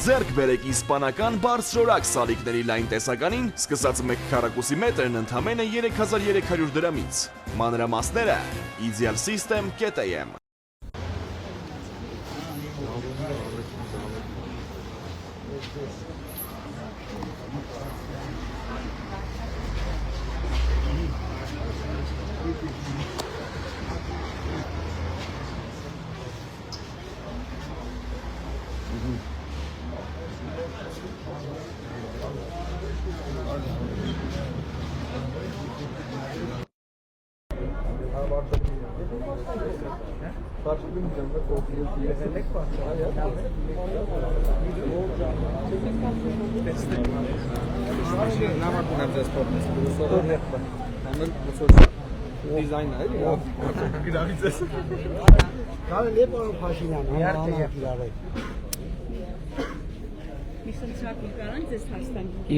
ձեռք բերեք իսպանական բարձրորակ սալիկների լայն տեսականին, սկսած 1 քառակուսի մետրն ընդամենը 3300 դրամից։ Մանրամասները idealsystem.am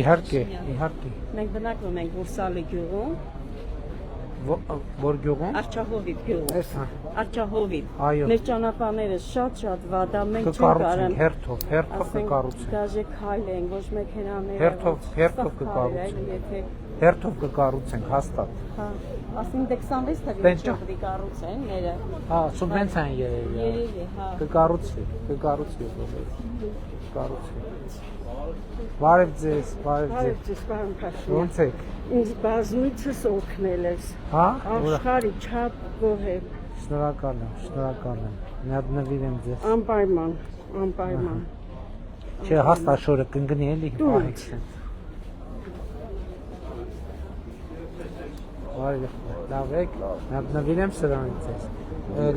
Իհարկե։ Մենք բնակվում ենք Ուրսալի գյուղում, Որ գյուղում։ Արջահովիտ գյուղում։ Արջահովիտ։ Այո։ Մեր ճանապարհները շատ վատ է, մենք չենք Կկառուցենք հերթով կկառուցենք։ Դաժե քայլ են, ոչ մեքենաներ։ Հերթով կկառուցենք։ Հերթով կկառուցենք հաստատ։ Հա, ասենք 26 թվականին չպետք է կառուցեն ները։ Հա, սուբվենցիան երևի։ Երևի, հա։ Կկառուցվի։ Բարև ձեզ, պարոն Փաշինյան։ Ոնց եք։ Ինձ բազմիցս օգնել ես։ Հա, Աշխարհի չափ գոհեր։ շնորհակալ եմ։ Մի հատ նվիրեմ ձեզ։ Անպայման։ Չէ, հաստատ շորը կընկնի էլի պահեք։ Լավ եք, մի հատ նվիրեմ սրանից ձեզ։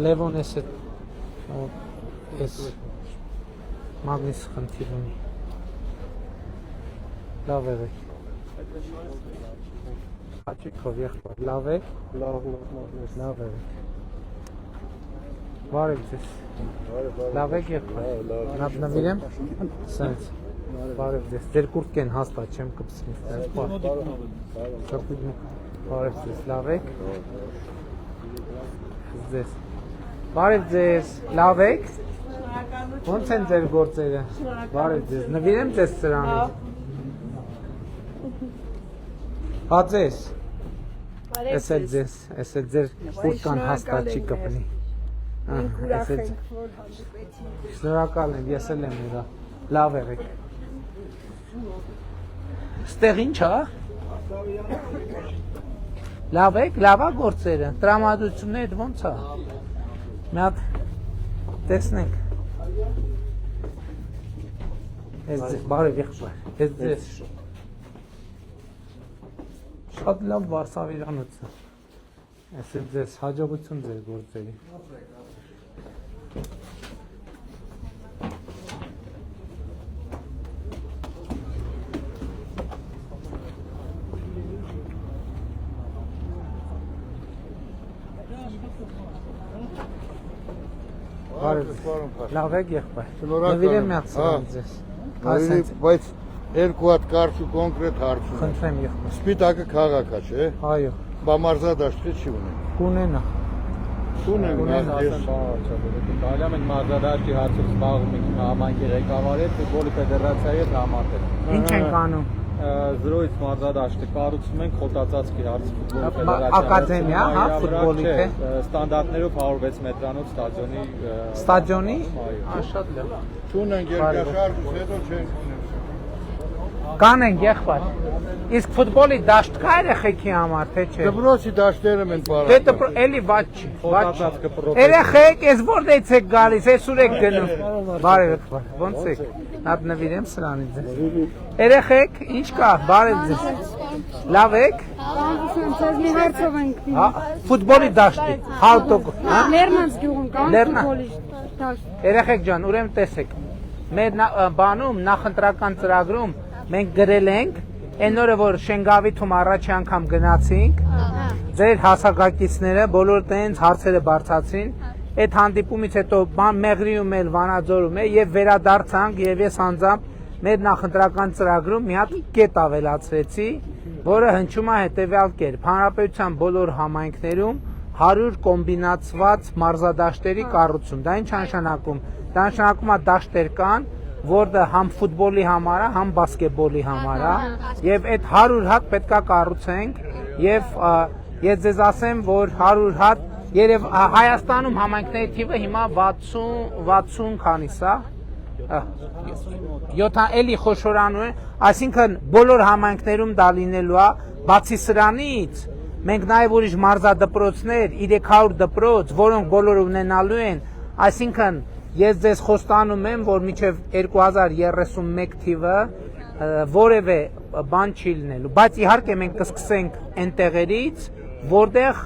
Լևոն էս մագնիս խնդիր ունի։ Լավ եղեք։ Հաճիկով եղբայր, լավ եք։ Լավ եղեք։ Բարև ձեզ։ Լավ եք եղբայր։ Նապ նվիրեմ։ Սենց։ Բարև ձեզ։ Ձեր կուրտքեն հաստատ չեմ կպսնի։ Բարև ձեզ, լավ եք։ Ձեզ։ Բարև ձեզ, լավ եք։ Ոնց են ձեր գործերը։ Բարև ձեզ, նվիրեմ ձեզ սրանից։ Հա ձեզ։ Էս էլ ձեր կուրտքան հաստատ չի կպնի։ Շնորհակալ եմ, ես էլ եմ ուրա։ Լավ եղեք։ Ստեղ ինչ է։ Լավ եք, լավա գործերը, տրամադրությունները ոնց է։ Մի հատ տեսնենք։ Բարև եղբայր։ Էս ձեզ։ Շատ լավ վարսավիրանոց է։ Էս ձեզ հաջողություն ձեր գործերի։ Լավ եք եղբայր։ Նվիրեմ մի հատ սրանից ձեզ։ Բայց երկու հատ կարճ ու կոնկրետ հարց ունեմ։ Խնդրեմ եղբայր։ Սպիտակը քաղաք է, չէ՞։ Այո։ Բա մարզադաշտը չի ունի։ Կունենա։ Դալիա մենք մարզադաշտի հարցով զբաղվում ենք համայնքի ղեկավարի հետ, ֆուտբոլի ֆեդերացիայի հետ համատեղ։ Ինչ ենք անում։ 0-ից մարզադաշտը կառուցում ենք խոտածածկի հարցի ֆուտբոլի ֆեդերացիայի։ Ակադեմիա, հա, ֆուտբոլի թե։ Ստանդարտներով 106 մետրանոց ստադիոնի։ Ստադիոնի։ Շատ լավ։ Չունենք երկաշարժ, հետո չենք ունենք։ Կանենք եղբայր։ Իսկ ֆուտբոլի դաշտ կա երեխեքի համար, թե չէ։ Դպրոցի դաշտերը են Դե էլի վատ չի։ Երեխեք, ես որտեղից եք գալիս, այսուր եք գնում։ Բարև եղբայր, ոնց եք։ Հատ նվիրեմ սրանից ձեզ։ Երեխեք, ինչ կա, բարև ձեզ։ Լավ եք։ Մի հարցով ենք։ Հա, ֆուտբոլի դաշտի, 100%, հա։ Լեռնանց գյուղում կա ֆուտբոլի դաշտ։ Երեխեք ջան, ուրեմն տեսեք։ Մեր բանում նախընտրական ծրագրում մենք գրել ենք այն օրը որ Շենգավիթում առաջի անգամ գնացինք, ձեր հասակակիցները բոլոր տենց հարցերը բարձրացին, այդ հանդիպումից հետո Մեղրիում էլ Վանաձորում է եւ վերադարձանք եւ ես անձամբ մեր նախընտրական ծրագրում մի հատ կետ ավելացրեցի, որը հնչում է հետեւյալ կերպ. Հանրապետության բոլոր համայնքներում 100 կոմբինացված մարզադաշտերի կառուցում։ Դա ինչ նշանակում։ Դա նշանակում է դաշտեր կան, որը համ ֆուտբոլի համար է, համ բասկետբոլի համար է, եւ այդ 100 հատ պետքա կառուցենք եւ ես ձեզ ասեմ, որ 100 հատ երև Հայաստանում համայնքների թիվը հիմա 60 քանիս է, 7 էլի խոշորանում է, այսինքն բոլոր համայնքներում դա լինելու է, բացի սրանից մենք նաև ուրիշ մարզադպրոցներ, 300 դպրոց, որոնք բոլորը ունենալու են, այսինքն ես ձեզ խոստանում եմ, որ մինչև 2031 թիվը որևէ բան չի լինելու, բայց իհարկե մենք կսկսենք այնտեղերից, որտեղ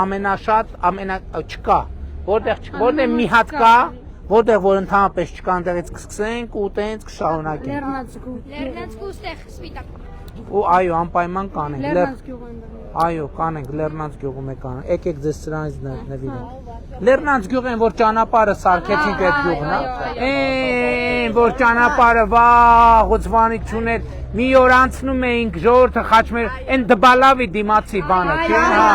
ամենաշատ չկա, որտեղ մի հատ կա, որտեղ որ ընդհանրապես չկա, այնտեղից կսկսենք ու տենց կշարունակենք։ Լեռնանցքու ստեղ սպիտակ։ Ու այո, անպայման կանենք։ Այո, կանենք, Լեռնանց գյուղում է կանենք։ Եկեք ձեզ սրանից նվիրենք։ Լեռնանց գյուղն որ ճանապարհը սարքեցինք այդ գյուղն, որ ճանապարհը վաղ ուցվանի չուներ, մի օր անցնում էինք ժողովուրդը խաչմեր, այն դբալավի դիմացի բանը, չէ՞, հա։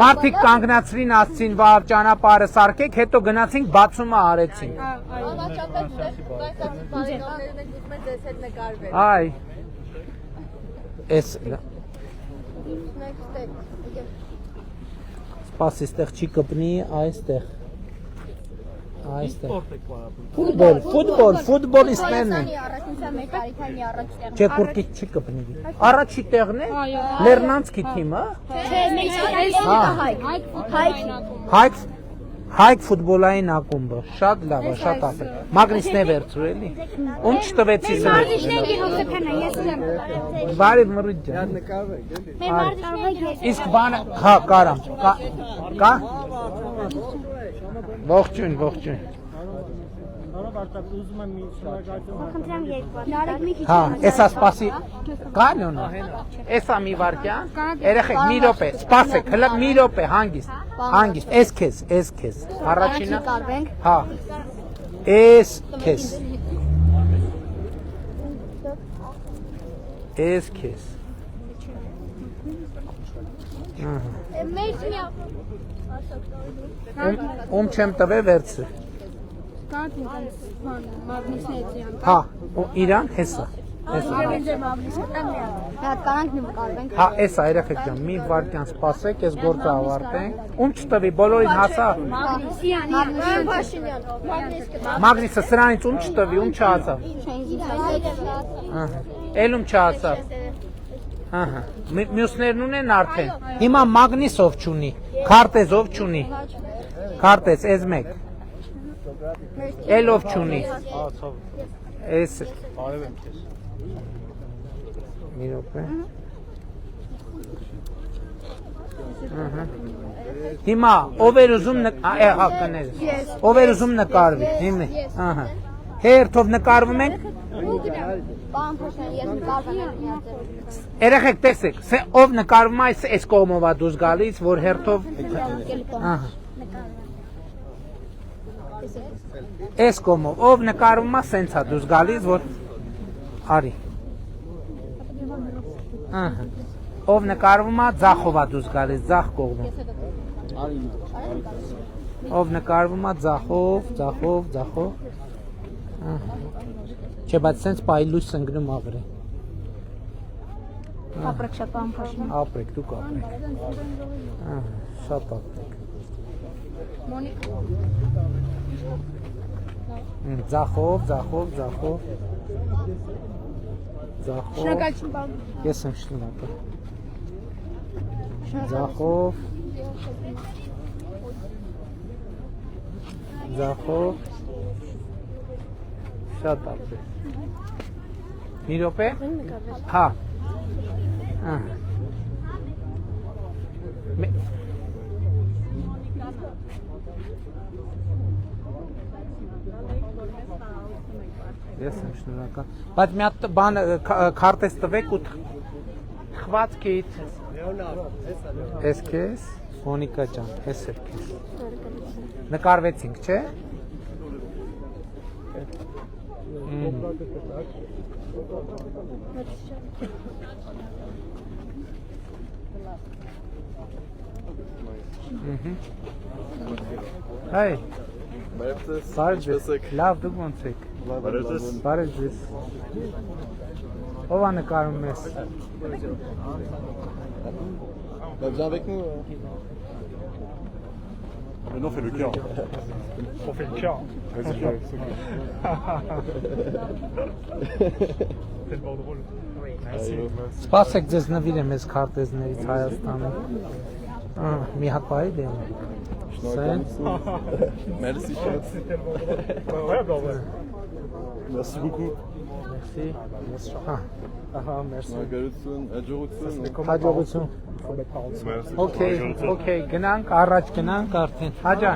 Մարդիկ կանգնացրին, ասցին, վաղ ճանապարհը սարքեք, հետո գնացինք բացումը արեցինք։ Այ Էս Սպասի, ստեղ չի կպնի, այստեղ ֆուտբոլիստներն են Չէ, կուրկից չի կպնի Առաջի տեղն է, Լեռնանցքի թիմը Հայք ֆուտբոլային ակումբը, շատ լավ է, շատ ապր Մագնիսն է վերցրու էլի Ում չտվեցի սրել Բարի մռիտ ջան Իսկ բանը, հա, կարամ Կա Ողջույն Հա, էսա սպասի Կանյոնը Էսա մի վարկյան Երեխեք մի րոպե Սպասեք հլը մի րոպե Հանգիստ Էս քեզ Առաջինը Հա Էս քեզ Էս քեզ Ում չեմ տվե վերցրու Հա, իրան հեսա Հա, էսա երեխեք ջան, մի վարկյան սպասեք, ես գործը ավարտենք Ում չտվի, բոլորին հասա Մագնիսը սրանից ում չտվի, ում չհասավ Էլ ում չհասավ Մյուսներն ունեն արդեն Հիմա Մագնիսով չունի, քարտեզով չունի Քարտեզ, ես մեկ Էլով չունի Էս Մի րոպե Հիմա ով էր ուզում Ով էր ուզում նկարվի Հերթով նկարվում ենք Երեխեք տեսեք Ով նկարվում այս կողմով է դուրս գալիս Որ հերթով Էս կողմով Ով նկարվում է սենց է դուրս գալիս Որ Արի Ով նկարվում է ձախով է դուրս գալիս Ձախ կողմով Ով նկարվում է ձախով Չէ, բայց սենց պայի լույս ընգնում աղրե Ապրեք շատ պամփաշին Ապրեք, դուք ապրեք Շատ ապրեք Ձախով Շնորհակալություն բան Ես եմ շնորհակալ Ձախով Շատ ապրեք Մի րոպե Հա Ես եմ շնորհակալ Բայց մի հատ բան քարտեզ տվեք ու թխվածքից Էս քեզ Մոնիկա ջան, էս էր քեզ Նկարվեցինք, չէ Հայ Բարև լավ դուք ոնց եք Բարև ձեզ։ Ո՞վ է նկարում մեզ։ Viens avec nous. Maintenant, on fait le cœur. On fait le cœur. Vas-y, tellement drôle. Merci. Սպասեք ձեզ նվիրեմ ես քարտեզներից Հայաստանում։ Մի հատ բարի դեմ։ Merci, chef. C'est tellement drôle. Ouais, bah ouais. Merci beaucoup. Merci։ Ահա, merci։ Գարություն, աջողություն։ Հաջողություն։ Okay, գնանք առաջ գնանք արդեն։ Հաջա։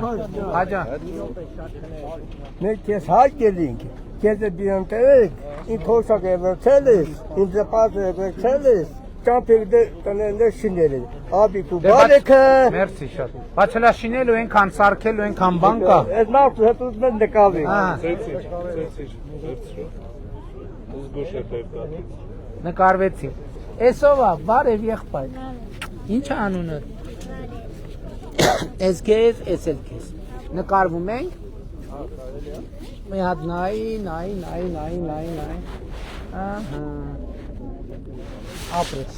Մենք քեզ հայտ գելինք, քեզ դիան տերեք, ինձ հոսակ է վերցել ես, ինձ պաս է վերցել ես, ճամփիկ տնելը շինել, աբիկու բարեքը։ Մերսի շատ։ Բայց հլա շինելու ենքան սարքելու ենքան բան կա։ Այս մարդու հետ ուզում են նկավի։ Նկարվեցի։ Էսով է, բարև եղբայր։ Ինչ է անունը։ Ես քեզ, ես էլ քեզ։ Նկարվում ենք։ Մի հատ նայ։ Ահա։ Ապրես։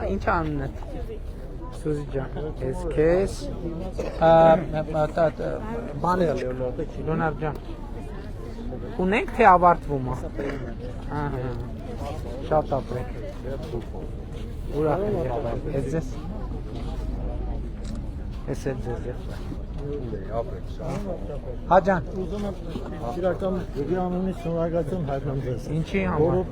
Ինչ է անունը։ Սուզի ջան, ես քեզ։ Բան է Լեոնարդ ջան։ Ունենք թե ավարտվում է։ Ահա։ Շատ ապրեք։ Ուրախ եմ եղբայր, ես ձեզ։ Ես էլ ձեզ եղբայր։ Հաջան։ Ուզում եմ իրական դեպի անունից շնորհակալություն հայտնեմ ձեզ։ Ինչի համար։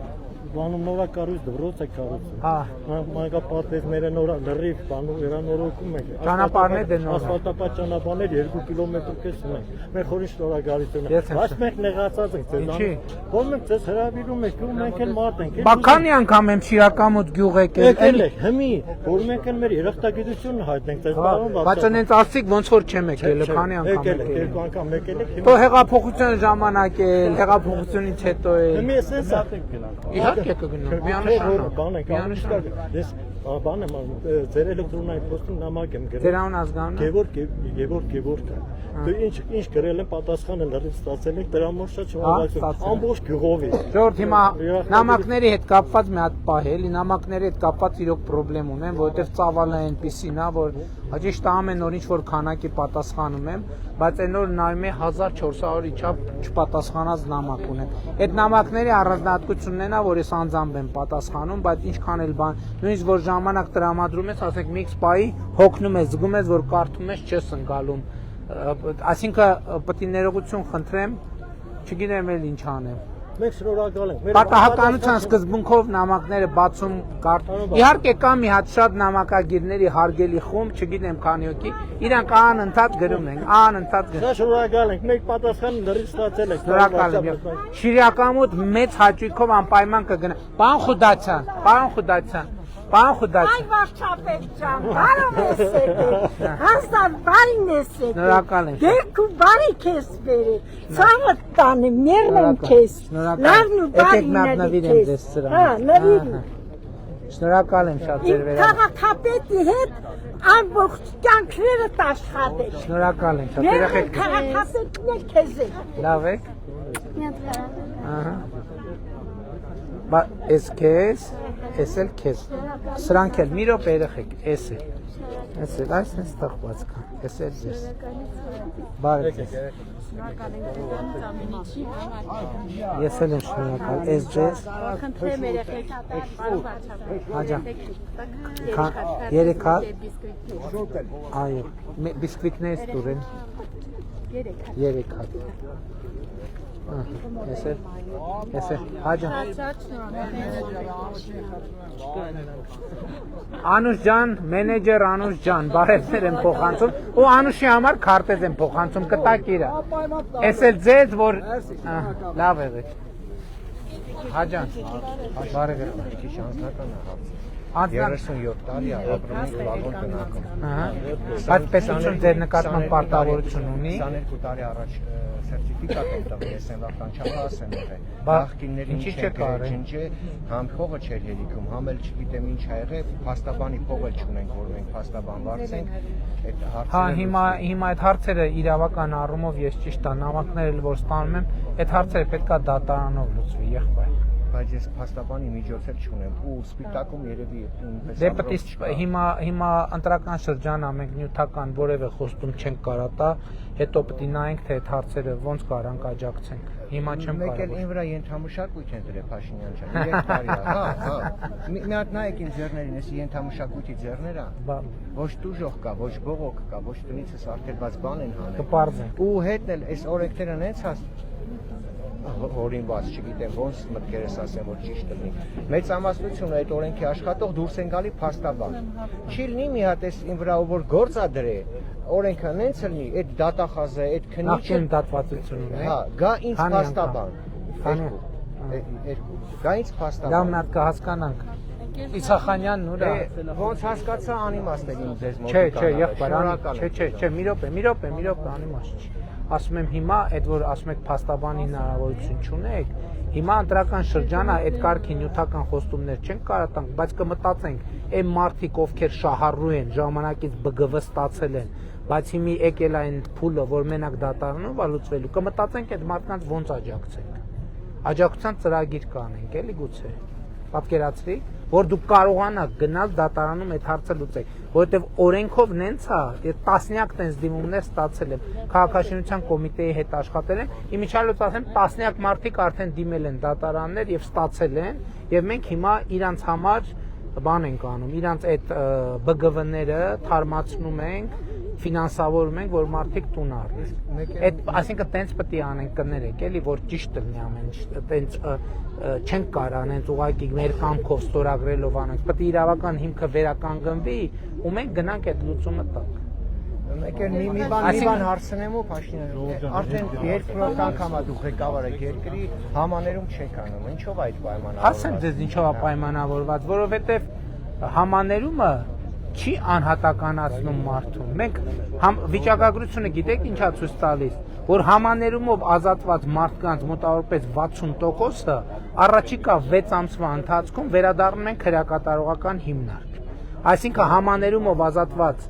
Բանում նորա կառույց դրոց է կառույցը։ Հա։ Մանկապարտեզները նորա լրիվ բանում վերանորոգում ենք։ Ճանապարհներ դե նոր։ Ասֆալտապատ ճանապարհներ 2 կիլոմետր կես ունենք։ Մեր խորին շնորհակալություն։ Բայց մենք նեղացած ենք ձեզ։ Ինչի։ Որ մենք ձեզ հրավիրում ենք, ու մենք էլ մարդ ենք։ Բականի անգամ եմ Շիրակամուտ գյուղ եկել եք, հիմի, որ մենք էլ մեր երախտագիտությունը հայտնենք ձեզ բարոն Վարդան։ Բայց այնց ասիկ ոնց որ չեմ եկել, քանի անգամ եկել եք, երկու անգամ եկել եք։ Թո հեղափոխության ժամանակ էլ, հեղափոխությունից հետո էլ։ Հիմի էս եք գնանք։ Իհարկե կգնամ, միանշանակ։ Միանշանակ։ Ես բան եմ ձեր էլեկտրոնային պոստում նամակ եմ գրել։ Ձեր անուն ազգանունը։ Գևորգ։ Դու ինչ գրել եմ պատասխանը լրիվ ստացել եք դրա համար շատ շնորհակալություն։ Ամբողջ գյուղովի։ Ժողովուրդ հիմա նամակների հետ կապված մի հատ պահ է, էլի նամակների հետ կապված իրոք խնդրեմ ունեմ, որովհետև ծավալը այնպեսին է, որ հաջիշտ ամեն օր ինչ որ քանակի պատասխանում եմ, բայց այն օր նայում եմ 1400-ի չափ չպատասխանած նամակ ունեմ։ Այդ նամակների առանձնահատկությունն է, որ ես անձամբ եմ պատասխանում, բայց ինչքան էլ բան, նույնիսկ որ ժամանակ տրամադրում ես, ասենք մի քսպայի հոգնում ես, զգում ես, որ կարդում ես, չես ընկալում։ Այսինքն պետք է ներողություն խնդրեմ, չգիտեմ էլ ինչ անեմ։ Մենք շնորհակալ ենք։ Պատահականության սկզբունքով նամակները բացում կարդում։ Իհարկե կա մի հատ շատ նամակագիրների հարգելի խումբ, չգիտեմ քանի հոգի, իրանք անընդհատ գրում են, անընդհատ գրում։ Շատ շնորհակալ ենք։ Մենք պատասխանը լրիվ ստացել ենք։ Շնորհակալ եմ։ Շիրակամուտ մեծ հաճույքով անպայման կգնա։ Պարոն Խուդացյան։ Պարոն Խուդացյան։ Այ վարչապետ ջան, բարով ես եկել։ Հաստատ բարին ես եկել։ Շնորհակալ եմ։ Դերք ու բարի քեզ բերել։ Ցավը տանը մերնեմ քեզ։ Լավն ու բարին նվիրեմ ձեզ սրան։ Հա, նվիր։ Շնորհակալ եմ շատ ձեր վերաբերյալ։ Քաղաքապետի հետ ամբողջ կյանքներդ աշխատել։ Շնորհակալ եմ շատ Մեր երեխեք։ քաղաքապետն է քեզ է։ Լավ եք։ Ահա։ Բա ես քեզ, ես էլ քեզ։ Սրանք էլ մի րոպե երեխեք, ես էլ։ Ես էլ այս ստախված կա։ Ես էլ ձեզ։ Բարև ձեզ։ Ես էլ եմ շնորհակալ, ես ձեզ։ Խնդրեմ երեխեք, բարով Հաջա։ վարչապետ։ 3 հատ։ Այո, բիսկվիտներ ստուրեն։ 3 հատ։ Ես էլ հաջա։ Անուշ ջան, մենեջեր Անուշ ջան, բարևներ եմ փոխանցում ու Անուշի համար քարտեզ եմ փոխանցում, կտակ իրա։ Ես էլ ձեզ որ լավ եղեք։ Հաջան։ Բարև եղեք։ 37 տարի ապրում ենք վագոն տնակում։ Բայց պետություն ձեր նկատմամբ պարտավորություն ունի։ 22 տարի առաջ սերտիֆիկատ եմ տվել, ես եմ վախտանչապահ եմ եղել։ Ինչի՞ չեք արել։ Ջնջե համ փողը չէր երիքում, համ էլ չգիտեմ ինչ ա եղել, փաստաբանի փող էլ չունենք, որ մենք փաստաբան վարձենք։ Այդ հարցերը։ Հա, հիմա այդ հարցերը իրավական առումով ես ճիշտ եմ, նամակները որ ստանում եմ, այդ հարցերը պետքա դատարանով լուծվի, եղբայր։ Բայց ես փաստաբանի միջոց էլ չունեմ ու սպիտակում երևի ինպես Դե պետք է հիմա ընտրական շրջան ա մենք նյութական որևէ խոստում չենք կարա տա, հետո պետք է նայենք թե այդ հարցերը ոնց կարանք աջակցենք։ Հիմա չեմ կարող։ Մեկ էլ ին վրա ենթամշակույթ են դրել Փաշինյան ջան, 3 տարի է, հա։ Մի հատ նայեք իմ ձեռներին, էս ենթամշակույթի ձեռներ ա։ Ոչ տուժող կա, ոչ բողոք կա, ոչ տնիցս արտերված բան են հանել։ Կպարզենք։ Ու հետն էլ այս օրենքները նենց հա օրինված, չգիտեմ ոնց մտքերս ասեմ, որ ճիշտ լինի։ Մեծամասնությունը այդ օրենքի աշխատող դուրս են գալի փաստաբան։ Չի լինի մի հատ էս ին վրա որ գործ ա դրե, օրենքը նենց լինի, այդ դատախազը, այդ քննիչը նախքին դատվածություն ունի։ Հա, գա ինձ փաստաբան։ Երկու։ Գա ինձ փաստաբան։ Դա մնաց կհասկանանք։ Իսախանյանն ուրա։ Ոնց հասկացա անիմաստ էր իմ ձեզ մոտ։ Չէ, եղբայր, չէ, մի րոպե, անիմաստ չի։ Ասում եմ հիմա այդ որ ասում եք փաստաբանի հնարավորություն չունեք, հիմա ընտրական շրջանը այդ կարգի նյութական խոստումներ չենք կարող տանք, բայց կմտածենք, այն մարդիկ ովքեր շահառու են, ժամանակից ԲԳՎ ստացել են, բայց հիմի եկել այն փուլը, որ մենակ դատարանով ա լուծվելու, կմտածենք այդ մարդկանց ոնց աջակցենք։ Աջակցության ծրագիր կանենք, էլի գուցե։ Պատկերացրի, որ դուք կարողանաք գնալ դատարանում այդ հարցը լուծեք, որովհետև օրենքով նենց է, տասնյակ տենց դիմումներ ստացել եմ, քաղաքաշինության կոմիտեի հետ աշխատել եմ, իմիջիալոց ասեմ, տասնյակ մարդիկ արդեն դիմել են դատարաններ եւ ստացել են, եւ մենք հիմա իրանց համար բան ենք անում, իրանց այդ ԲԳՎ-ները թարմացնում ենք, ֆինանսավորում ենք, որ մարդիկ տուն առնեն։ Այդ այսինքն տենց պետք է անենք կներեք, էլի, որ ճիշտ լինի ամեն ինչ, տենց չենք կարող անենք ուղղակի մեր կամքով ստորագրելով անենք, պետք է իրավական հիմքը վերականգնվի ու մենք գնանք այդ լուծումը տանք։ Մեկ էլ մի բան հարցնեմ ու Փաշինյան, արդեն երկրորդ անգամ ա դուք ղեկավար եք երկրի, համաներում չեք անում, ինչով այդ պայմանավորված։ Ասեմ ձեզ ինչով է պայմանավորված, որովհետև համաներումը չի անհատականացնում մարդուն։ Մենք վիճակագրությունը գիտեք ինչա ցույց տալիս, որ համաներումով ազատված մարդկանց մոտավորապես 60%-ը առաջիկա 6 ամսվա ընթացքում վերադառնում են քրեակատարողական հիմնարկ։ Այսինքն համաներումով ազատված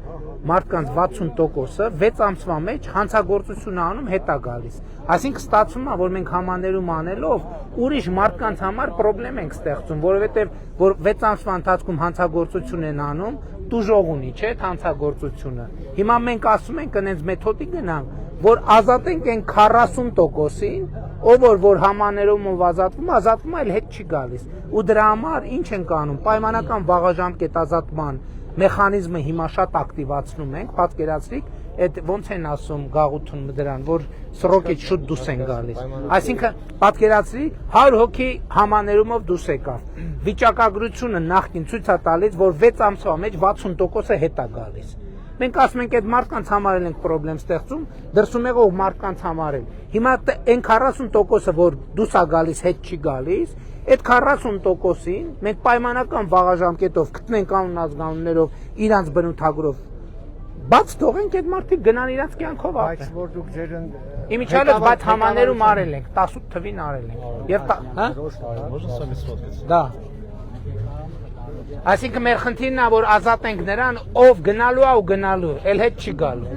մարդկանց 60%-ը 6 ամսվա մեջ հանցագործություն անում հետա գալիս։ Այսինքն ստացվում է, որ մենք համաներում անելով ուրիշ մարդկանց համար խնդրեմ ենք ստեղծում, որովհետև որ 6 ամսվա ընթացքում հանցագործություն են անում, տուժող ունի, չէ՞, հանցագործությունը։ Հիմա մենք ասում ենք այնց մեթոդի գնանք, որ ազատենք այն 40%-ին, ով որ համաներումով ազատվում այլ հետ չի գալիս։ Ու դրա համար ինչ ենք անում, պայմանական վաղաժամկետ ազատման մեխանիզմը հիմա շատ ակտիվացնում ենք, պատկերացրիք, այդ ոնց են ասում գաղութուն դրան, որ սրոկից շուտ դուրս են գալիս։ Այսինքն պատկերացրի 100 հոգի համաներումով դուրս եկավ։ Վիճակագրությունը նախքին ցույց է տալիս, որ 6 ամսվա մեջ 60%-ը հետ է գալիս։ Մենք ասում ենք այդ մարդկանց համար ենք խնդրեմ ստեղծում, դրսում եղող մարդկանց համար էլ։ Հիմա այն 40%-ը, որ դուրս է գալիս, հետ չի գալիս, այդ 40%-ին մենք պայմանական վաղաժամկետով գտնենք անունազգանուններով, իրանց բնութագրով բաց թողենք այդ մարդիկ գնան իրանց կյանքով ապրեն։ Բայց որ դուք ձեր Իմիջիալոց բայց համաներում արել ենք, 18 թվին արել ենք։ Եվ հա? Դա Այսինքն մեր խնդիրն է, որ ազատենք նրան, ով գնալու է ու գնալու, էլ հետ չի գալու։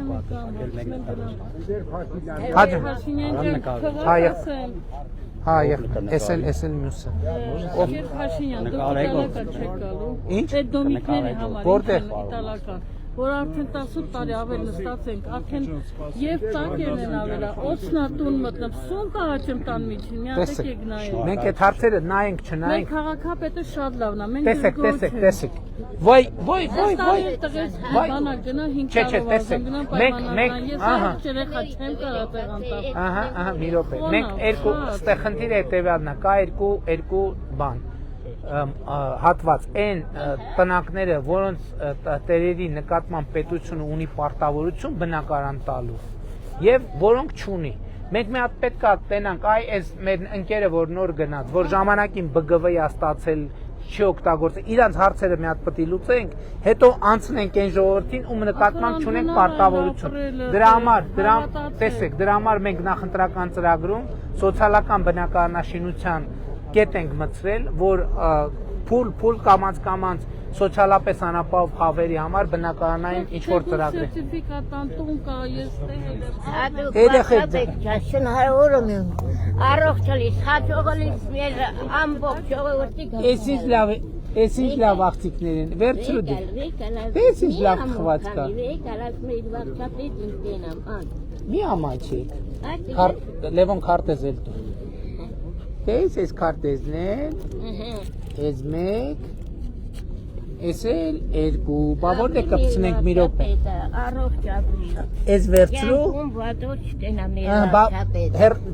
Հա, էսել մյուսը։ Ովքեր Փաշինյան, դուք իտալական չեք գալու։ Ինչ? Այդ դոմիկների համար Որտեղ? իտալական, որ արդեն 18 տարի ավել նստած ենք, արդեն եւ տակերն են ավելա, օծնատուն մտնեմ, սոն կարաչեմ տան միջին, մի հատ եք նայեք։ Մենք այդ հարցերը նայենք, չնայենք։ Մենք քաղաքապետը շատ լավն է, մենք տեսեք։ Ոյ։ Բանա գնա 5 տարով գնա պայմանական, ես երեխա չեմ կարա տեղանտա։ Ահա, մի րոպե։ Մենք երկու ստեղ խնդիրը հետեւյալն է, կա երկու բան։ Հատված այն տնակները, որոնց տերերի նկատմամբ պետությունը ունի պարտավորություն բնակարան տալու եւ որոնք չունի։ Մենք մի հատ պետք է տենանք, այս մեր ընկերը որ նոր գնաց, որ ժամանակին ԲԳՎ-ը ստացել չի օգտագործել։ Իրանց հարցերը մի հատ պետք է լուծենք, հետո անցնենք այն ժողովրդին, ում նկատմամբ չունենք պարտավորություն։ Դրա համար մենք նախընտրական ծրագրում սոցիալական բնակարանաշինության կետ ենք մտցրել, որ փուլ կամած սոցիալապես անապահով խավերի համար բնակարանային ինչ-որ ծրագրեր։ Սերտիֆիկատան տուն կա, ես շնորհավորում եմ։ Առողջալից, հաջողալից մեր ամբողջ ժողովրդի Էս ինչ լավ աղջիկներ են, վերցրու դու։ Էս ինչ լավ խված կա։ Մի ամաչի։ Լևոն քարտեզ էլ դու։ Էս քարտեզն են։ Էս մեկ։ Էս էլ երկու, բա որտե կպցնենք մի րոպե։ Էս վերցրու։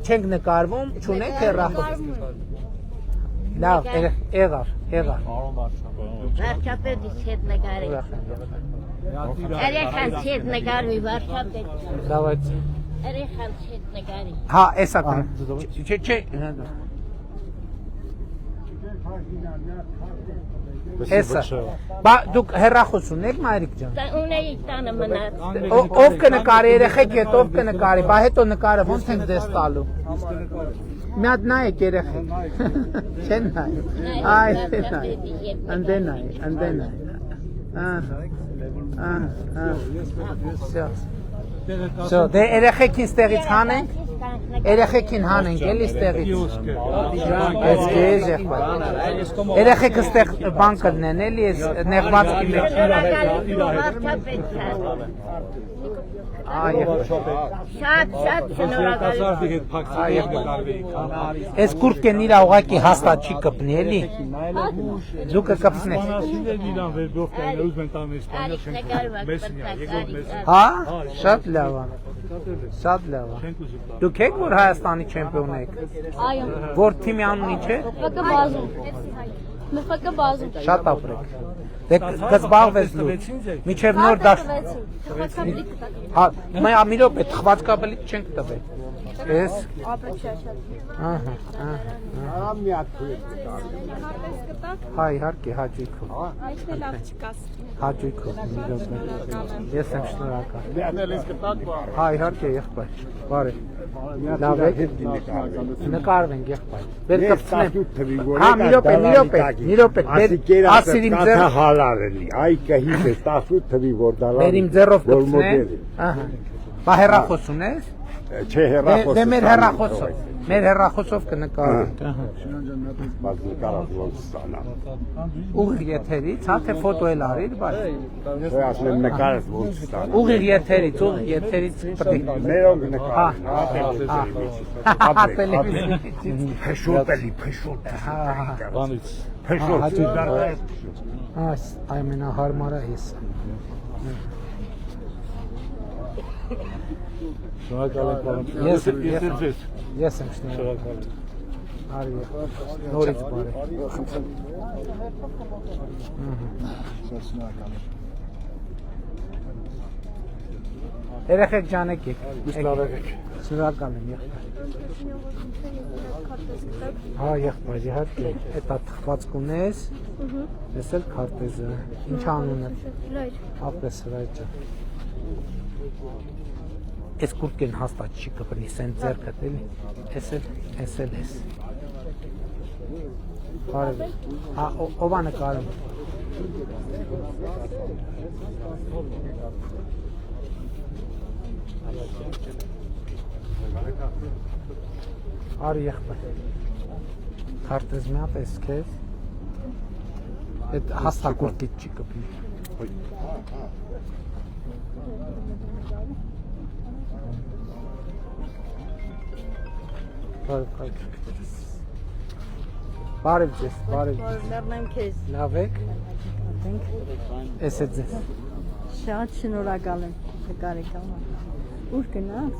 Չենք նկարվում, չունենք հեռախոս։ Լավ, եղավ։ Վարչապետից հետ նկարի։ Երեխանց հետ նկարվի վարչապետ։ Լավ այդ։ Երեխանց հետ նկարի։ Հա, էսա կան։ Չէ։ Էսա։ Բա դուք հեռախոս ունեք, Մարիկ ջան։ Ունեի տանը մնաց։ Ով կնկարի երեխեք հետ, ով կնկարի, բա հետո նկարը ոնց ենք դες տալու։ Մի հատ նայեք երեխեք։ Չեն նայ։ Այ նայ։ Անդե նայ։ Շո, դե երեխեքին ստեղից հանենք։ Երեխեքին հանենք, էլի ստեղից։ Այս քեզ եղբայր։ Երեխեքը ստեղ բան կդնեն, էլի այս նեղվածքի մեջ։ Շատ շնորհակալ։ Այս կուրտքեն իրա ուղակի հաստատ չի կպնի, էլի։ Դու կկպցնես։ Հա, շատ լավ է։ Շատ լավ է։ Դուք եք որ Հայաստանի չեմպիոն եք։ Այո։ Որ թիմի անունի չէ։ ՄՖԿ բազում։ ՄՖԿ բազում։ Շատ ապրեք։ Դե կզբաղվես դու։ Միջև նոր դաշտ։ Խվածքաբլիկ կտակ։ Հա, մի րոպե թխվածքաբլիկ չենք տվել։ Էս։ Ապրեք շատ։ Ահա։ Մի հատ քույր։ Հա, իհարկե, հաճույքով։ Այդն էլ աղջիկաս։ Հաճույքով, մի րոպե։ Ես եմ շնորհակալ։ Դեռ կտակ բառ։ Հա, իհարկե, եղբայր։ Բարև։ Լավ եք։ Նկարվենք, եղբայր։ Բեր կպցնեմ։ Հա, մի րոպե։ Ասիր իմ ձեռ։ Հալարելի, այ կհիս է 18 թվի որ դալա։ Բեր իմ ձեռով կպցնեմ։ Ահա։ Բա հեռախոս ունես։ Չէ, հեռախոս։ Դե մեր հեռախոսով։ Մեր հեռախոսով կնկարենք։ Բայց նկարած ոնց ստանա։ Ուղիղ եթերից, հա թե ֆոտո էլ արիր, բայց։ Ես ասեմ նկարած ոնց ստանա։ Ուղիղ եթերից պետք է։ Մերոնք նկարած։ Հա, տելևիզիոն։ Փեշոտելի։ Բանից։ Փեշոտ։ Այս ամենահարմարը էս։ Շնորհակալ եմ պարոն։ Ես եմ շնորհակալ։ Արի նորից բարև։ Երեխեք ջանեք եք։ Շնորհակալ եմ եղբայր։ Հա, եղբայր, իհարկե, էտա թխվածք ունես։ Ես էլ քարտեզը։ Ինչ անունը։ Ապրես Սրայր ջան։ Այս կուրտքեն հաստատ չի կպնի, սեն ձերքդ էլի, ես էլ ես։ Բարև, հա, ով է նկարում։ Արի եղբայր, քարտեզ մի հատ ես քեզ, այդ հաստատ կուրտքիդ չի կպնի։ Բարև ձեզ, բարև։ Լավն եմ քեզ։ Լավ եք։ Էս է ձեզ։ Շատ շնորհակալ եմ նկարի համար։ Ուր գնաս։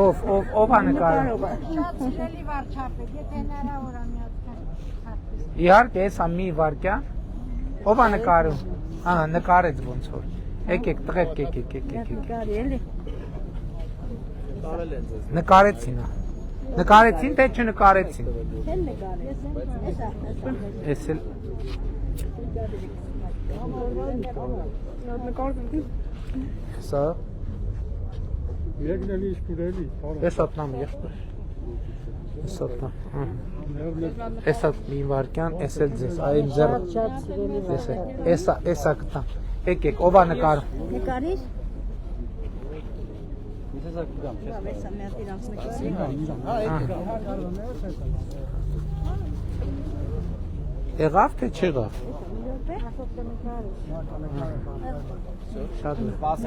Ով է նկարում։ Շատ սիրելի վարչապետ, եթե հնարավոր է մի հատ քարտեզ։ Իհարկե, էսա մի վարկյա։ Ով է նկարում։ Ահա, նկարեց ոնց որ։ Եկեք, տղերք, եկեք։ Նկարի էլի։ Նկարեցին։ Նկարեցին թե չնկարեցին։ Չեն նկարել։ Էս էլ Սա Եկնել ինչ կուրելի, Էս ատնամ եղբայր։ Էս ատնամ։ Էս at մի վարքյան, էս էլ ձեզ, այ իմ ձեռը։ Շատ սիրելի։ Էսա կտամ։ Եկեք, ով է նկար։ Նկարիր։ Եղավ թե չեղավ։ Շատ լավ։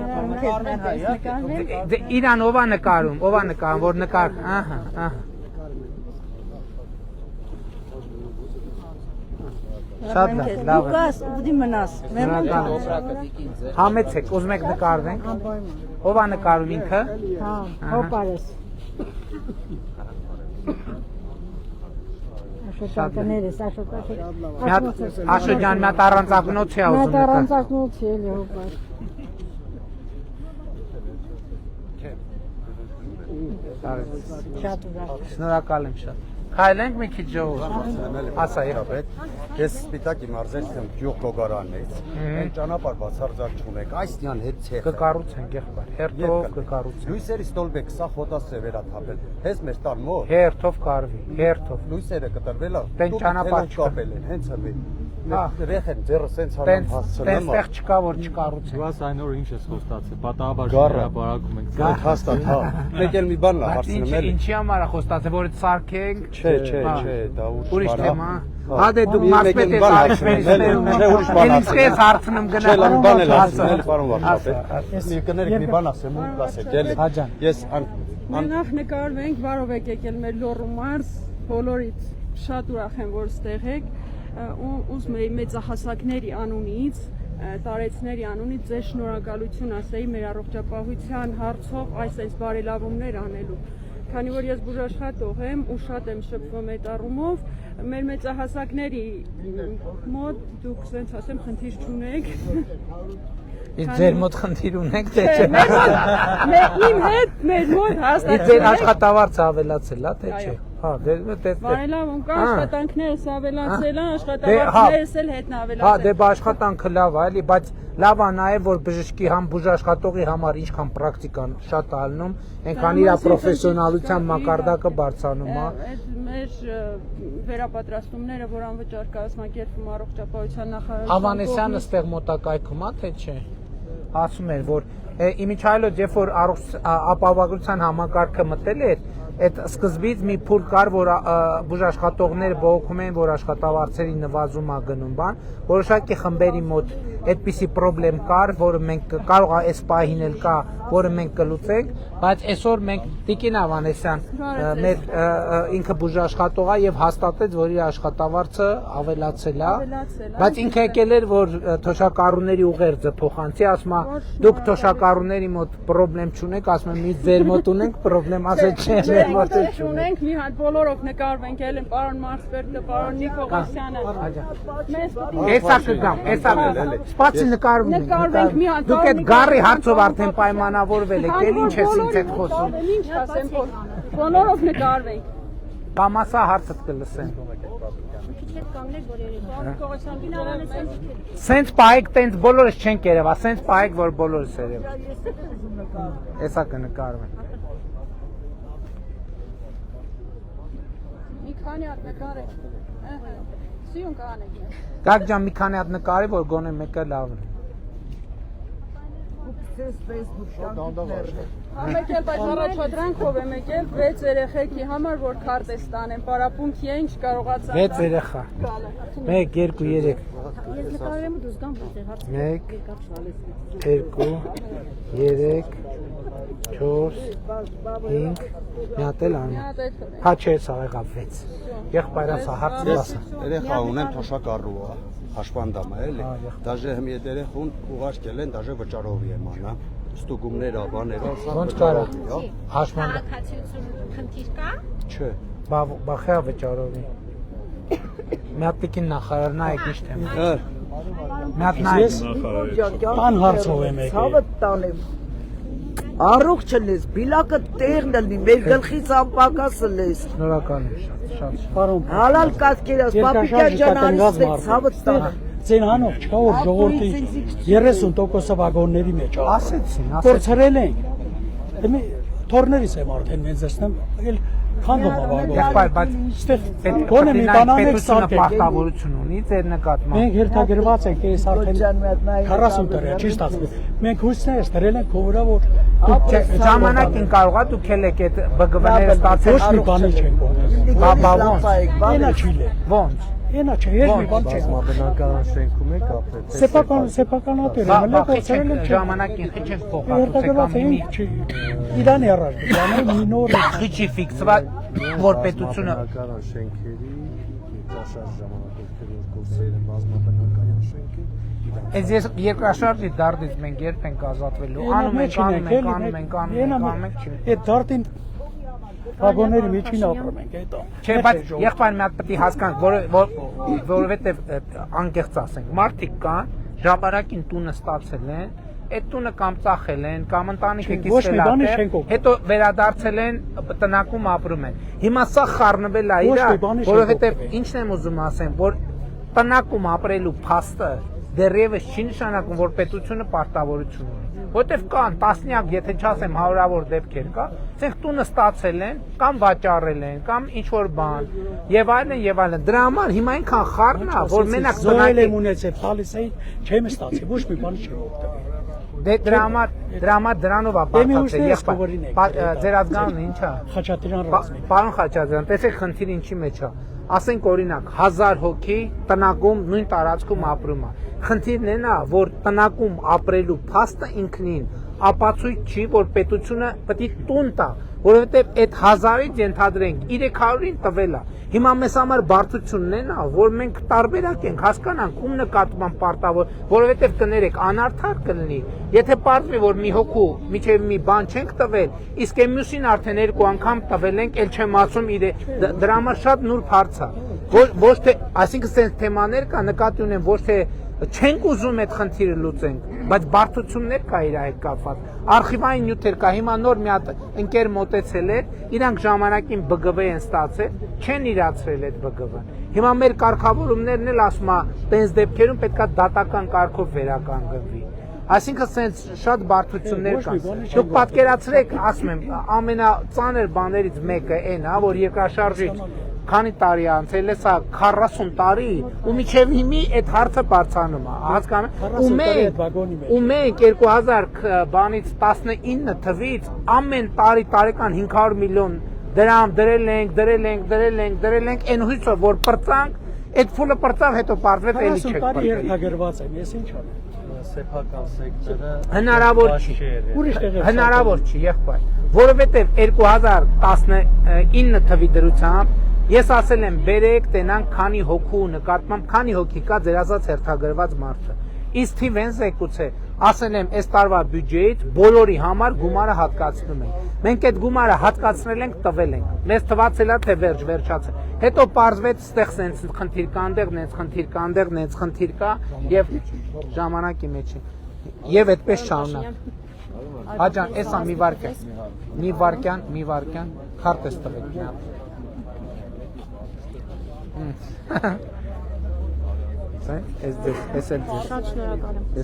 Իրան ով է նկարում, որ նկար, ահա, ահա։ Շատ լավ։ Լուկաս, ուդի մնաս։ Համեցեք, ուզում եք նկարվենք։ Ով է նկարում ինքը։ Հա, հոպարես։ Աշոտականերս, աշոտակներ։ Աշոտ ջան, մի հատ առանձակնոց է ուզում նկար։ Առանձակնոց է էլի հոպար։ Շատ ուրախ։ Շնորհակալ եմ շատ։ Քայլենք մի քիչ ժողով։ Ասա եղբայր։ Ես Սպիտակի մարզերից գյուղ Գոգարանից։ Այն ճանապարհ բացարձակ չունեք։ Այսնյան հետ ցեխ։ Կկառուցենք եղբայր։ Հերթով կկառուցենք։ Լույսերի ստոլբեք սա խոտասե վերաթափել։ Հենց մեր տան մոտ։ Հերթով կարվի, հերթով։ Լույսերը կտրվել է։ Տեն ճանապարհ չկապել են, հենց հələ։ Ռեխեն ձեռը սենց հարամ հասցնեմ։ Տենստեղ չկա որ չկառուցենք։ Դու այն օր ինչ ես խոստացել, պատահաբար շրջապարակում ենք։ Հաստատ, հա։ Մեկ էլ մի բան լա հարցնում եմ։ Ինչի համար է խոստացել, որ սարքենք։ Չէ, դա ուրիշ թեմա։ Հա դե դու մասպետ ես այստեղից ես քեզ հարցնում գնալ։ Չէ, մի բան էլ ասել, պարոն վարչապետ։ Ես մի կներեք մի բան ասեմ ու ասեք, էլի։ Հա ջան։ Ես Նախ նկարվենք, բարով եք եկել մեր լոռու մարզ, բոլորից շատ ուրախ եմ, որ ստեղ եք, ուզում եի մեծահասակների անունից, տարեցների անունից ձեզ շնորհակալություն ասեի մեր առողջապահության հարցով այս բարելավումներ անելու։ Քանի որ ես բուժաշխատող եմ ու շատ եմ շփվում այդ առումով, մեր մեծահասակների մոտ դուք ասենց ասեմ խնդիր չունեք։ Իսկ ձեր մոտ խնդիր ունեք թե չէ։ Իմ հետ մեր մոտ հաստատ ձեր աշխատավարձը ավելացել է թե չէ։ Հա, դե բարելավում կա, աշխատանքներս ավելացել են, աշխատավարձներս էլ հետն ավելացել։ Հա, դե աշխատանքը լավ է, էլի, բայց լավ է նաև որ բժշկի համ բուժաշխատողի համար ինչքան պրակտիկան շատ ալնում, այնքան իր պրոֆեսիոնալության մակարդակը բարձրանում է։ Մեր վերապատրաստումները, որ անվճար կազմակերպվում առողջապահության նախարարության։ Ավանեսյանը ստեղ մոտակայքում է թե չէ։ Ասում էր որ իմիջայլոց երբ որ ապահովագրության համակարգը մտել էր, այդ սկզբից մի փուլ կար, որ բուժաշխատողները բողոքում են, որ աշխատավարձերի նվազում է գնում բան, որոշակի խմբերի մոտ այդպիսի խնդրեմ կար, որը մենք կարող է այս պահին էլ կա, որը մենք կլուծենք, բայց այսօր մենք Տիկին Ավանեսյան մեր ինքը բուժաշխատող է եւ հաստատեց, որ իր աշխատավարձը ավելացել է, բայց ինքը եկել էր, որ թոշակառուների ուղերձը փոխանցի, ասում է դուք թոշակառուների մոտ խնդրեմ չունեք, ասում եմ մենք ձեր մոտ ունենք խնդրեմ, ասել չէ Ունենք մի հատ բոլորով նկարվենք էլ են պարոն Մարսպետը, պարոն Նիկողոսյանը։ Էսա կգամ, էսա կգամ։ Սպասի նկարվում նկարվենք մի հատ։ Դուք այդ գարի հարցով արդեն պայմանավորվել եք, էլ ինչ ես ինձ հետ խոսում։ Ինչ ասեմ, բոլորով նկարվենք։ Կամասա հարցդ կլսեն։ Սենց պահեք, տենց բոլորս չենք երևա, սենց պահեք, որ բոլորս երևա։ Էսա կնկարվենք։ Մի քանի հատ նկարեք։ Սյուն կանեք։ Գակ ջան մի քանի հատ նկարի, որ գոնե մեկը լավն է։ Մեկ էլ բայց առաջադրանքով եմ եկել 6 երեխեքի համար, որ քարտեզ տանեմ, պարապունքի են չկարողացա։ 6 երեխա։ 1, 2, 3։ Ես նկարեմ ու դու զգամ որտեղ հարց։ 1, 2, 3, 4, 5, մի հատ էլ անի։ Հա չէ, սա եղավ 6։ Եղբայրս հարցը ասա։ Երեխա ունեմ թոշակառու է, հաշվանդամ է, էլի։ Դաժե հմ ետ երեխուն ուղարկել են, դաժե վճարովի եմ անա։ Ստուգումներ, բաներ, ոնց կարա։ Հաշվանդամ։ Քաղաքացիություն խնդիր կա։ Չէ։ Բախյա վճարովի։ Մի հատ տիկին նախարար նայեք ինչ թեմա։ Մի հատ նայեք։ Բան հարցով եմ եկել։ Ցավը տանեմ։ Առողջ լես, բիլակը տեղն լինի, մեր գլխից անպակաս լես։ Շնորհակալ եմ շատ։ Պարոն, Հալալ կասկերած, պապիկյան ջան արից ցավդ տան։ ձեն հանող չկա որ ժողովրդի 30% վագոնների մեջ է։ Ասեցին, Փորձել ենք։ Դե թորներից եմ արդեն մեծ դեսնեմ, ել քանդում ա վագոն։ բայց Գոնե մի բան անեք պետությունը սարքեք։ պարտավորություն ունի ձեր նկատմամբ։ Մենք հերթագրված ենք այս արդեն 40 տարի չի ստացվում։ Մենք հույսներ դրել ենք հովրա որ Ժամանակին կարողա դուք եք այդ բգվները ստացել։ ոչ մի բանի չենք ողջ։ Բաբա ոնց։ Այնա չի լե։ Ոնց։ Այնա չէ, ես մի բան չեմ։ Բնական շենքում եք ապրել։ Սեփականատեր Բա եմ, խիչենք ելել ժամանակին խիչենք փոխադրել կամ մի Իրանի առաջ, Իրանի մի նոր խիչի ֆիքսված որ պետությունը Բնական շենքերի երկրաշարժ ժամանակներում գործել են բազմաբնակարան շենքեր։ Այս երկրաշարժի դարդից մենք երբ ենք ազատվելու, անում ենք, Այդ դարտին վագոնների միջին ապրում ենք, այդ։ Չէ, բայց եղբայրը մի հատ պետք է հասկանանք, որովհետև անկեղծ ասենք, մարդիկ կան, ժամանակին տունը ստացել են, այդ տունը կամ ծախել են, կամ ընտանիքը կիսվել, հետո վերադարձել են, տնակում ապրում են։ Հիմա սա խառնվել է իրար, որովհետև ինչն եմ ուզում ասեմ, որ տնակում ապրելու փաստը դեռևս չի նշանակում, որ պետությունը պարտավորություն ունի։ Որտեվ կան տասնյակ, եթե չասեմ հարյուրավոր դեպքեր կա, ասենք տունը ստացել են, կամ վաճառել են, կամ ինչ որ բան, եւ այլն եւ այլն։ Դրա համար հիմա այնքան խառն է, որ մենակ զոհել եմ ունեցել, տալիս էի, չեմ ստացի, ոչ մի բան չեմ օգտվել։ Դե դրա համար դրանով է բացատրել եղբայր։ Ձեր ազգանունը ի՞նչ է։ Խաչատրյան Ռազմիկ։ Պարոն Խաչատրյան, տեսեք խնդիրը ինչի մեջ է։ Ասենք օրինակ 1000 հոգի տնակում նույն տարածքում ապրում է։ Խնդիրն այն է, որ տնակում ապրելու փաստը ինքնին ապացույց չի, որ պետությունը պետք է տուն տա, որովհետև այդ 1000-ից ենթադրենք 300-ին տվել է։ Հիմա մեզ համար բարդությունն այն է, որ մենք տարբերակ ենք, հասկանանք ում նկատմամբ պարտավոր, որովհետև կներեք անարդար կլինի, եթե պարզվի, որ մի հոգու միջև մի բան չենք տվել, իսկ այն մյուսին արդեն 2 անգամ տվել ենք, ել չեմ ասում դրա համար շատ նուրբ հարց է։ Ոչ թե, այսինքն սենց թեմաներ կա, նկատի ունեմ, ոչ թե չենք ուզում այդ խնդիրը լուծենք, բայց բարդություններ կա իր հետ կապված։ Արխիվային նյութեր կա, հիմա նոր մի հատ ընկեր մոտեցել էր, իրանք ժամանակին BGV են ստացել, չեն իրացրել այդ BGV-ն։ Հիմա մեր կարգավորումներն էլ ասում է, տենց դեպքերում պետքա դատական կարգով վերականգնվի։ Այսինքն սենց շատ բարդություններ կան։ Դուք պատկերացրեք, ասում եմ, ամենածանր բաներից մեկը այն է, որ երկրաշարժից քանի տարի անցել է, սա 40 տարի, ու միջև հիմի այդ հարցը բարձրանում է, հասկանում եք, ու մենք 2000 բանից 19 թվից ամեն տարի տարեկան 500 միլիոն դրամ դրել ենք, այն հույսով, որ պրծանք, այդ փուլը պրծավ, հետո պարզվեց էլի չեք պրծել։ 40 տարի երթագրված եմ, ես ինչ անեմ։ Սեփական սեկտորը հնարավոր չի, եղբայր, որովհետև 2019 թվի դրությամբ ես ասել եմ բերեք տենանք քանի հոգու նկատմամբ, քանի հոգի կա ձեր ասած հերթագրված մարդը։ Իսկ թիվեն զեկուցե, ասել եմ այս տարվա բյուջեից բոլորի համար գումարը հատկացնում ենք։ Մենք այդ գումարը հատկացնել ենք, տվել ենք։ Մեզ թվացել է թե վերջացել։ Հետո պարզվեց ստեղ սենց խնդիր կա, այնտեղ նենց խնդիր կա, այնտեղ նենց խնդիր կա եւ ժամանակի մեջ է։ Եվ այդպես շարունակ։ Աջան, էսա մի վարքյան, քարտես տվեք մի հատ։ Ես